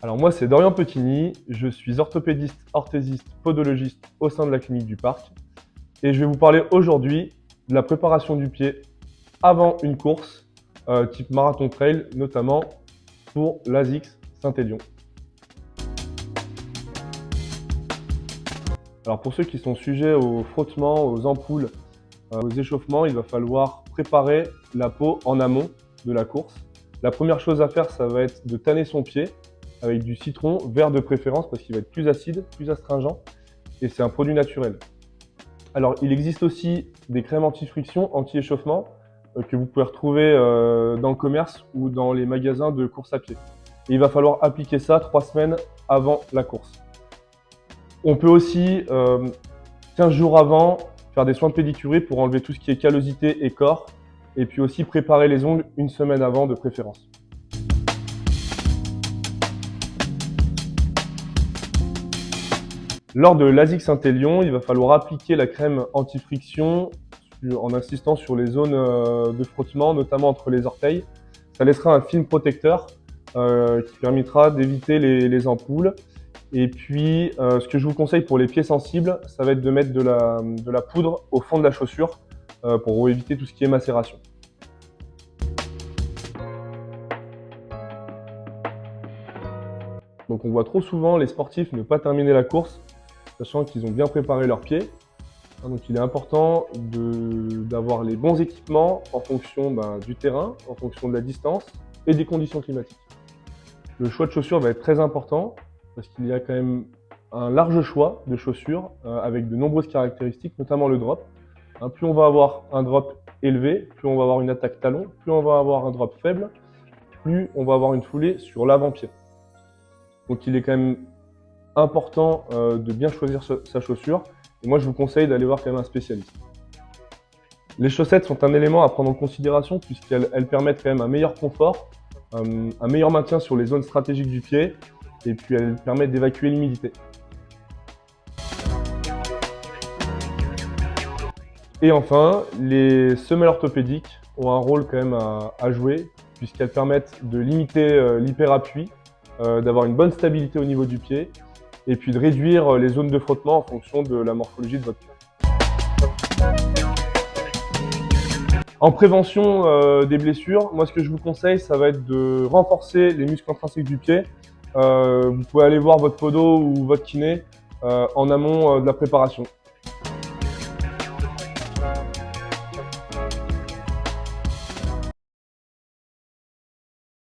Alors moi, c'est Dorian Petigny, je suis orthopédiste, orthésiste, podologiste au sein de la clinique du Parc et je vais vous parler aujourd'hui de la préparation du pied avant une course type marathon trail, notamment pour l'ASICS Saint-Élion. Alors pour ceux qui sont sujets au frottement, aux ampoules, aux échauffements, il va falloir préparer la peau en amont de la course. La première chose à faire, ça va être de tanner son pied avec du citron vert de préférence parce qu'il va être plus acide, plus astringent et c'est un produit naturel. Alors il existe aussi des crèmes anti-friction, anti-échauffement que vous pouvez retrouver dans le commerce ou dans les magasins de course à pied. Et il va falloir appliquer ça 3 semaines avant la course. On peut aussi 15 jours avant faire des soins de pédicurée pour enlever tout ce qui est callosité et corps et puis aussi préparer les ongles une semaine avant de préférence. Lors de l'ASICS Saint-Élion, il va falloir appliquer la crème anti-friction en insistant sur les zones de frottement, notamment entre les orteils. Ça laissera un film protecteur qui permettra d'éviter les ampoules. Et puis, ce que je vous conseille pour les pieds sensibles, ça va être de mettre de la poudre au fond de la chaussure pour éviter tout ce qui est macération. Donc on voit trop souvent les sportifs ne pas terminer la course, sachant qu'ils ont bien préparé leurs pieds. Donc il est important d'avoir les bons équipements en fonction du terrain, en fonction de la distance et des conditions climatiques. Le choix de chaussures va être très important parce qu'il y a quand même un large choix de chaussures avec de nombreuses caractéristiques, notamment le drop. Plus on va avoir un drop élevé, plus on va avoir une attaque talon, plus on va avoir un drop faible, plus on va avoir une foulée sur l'avant-pied. Donc il est quand même important de bien choisir sa chaussure. Et moi, je vous conseille d'aller voir quand même un spécialiste. Les chaussettes sont un élément à prendre en considération puisqu'elles permettent quand même un meilleur confort, un meilleur maintien sur les zones stratégiques du pied et puis elles permettent d'évacuer l'humidité. Et enfin, les semelles orthopédiques ont un rôle quand même à jouer puisqu'elles permettent de limiter l'hyperappui, d'avoir une bonne stabilité au niveau du pied et puis de réduire les zones de frottement en fonction de la morphologie de votre pied. En prévention des blessures, moi ce que je vous conseille, ça va être de renforcer les muscles intrinsèques du pied. Vous pouvez aller voir votre podo ou votre kiné en amont de la préparation.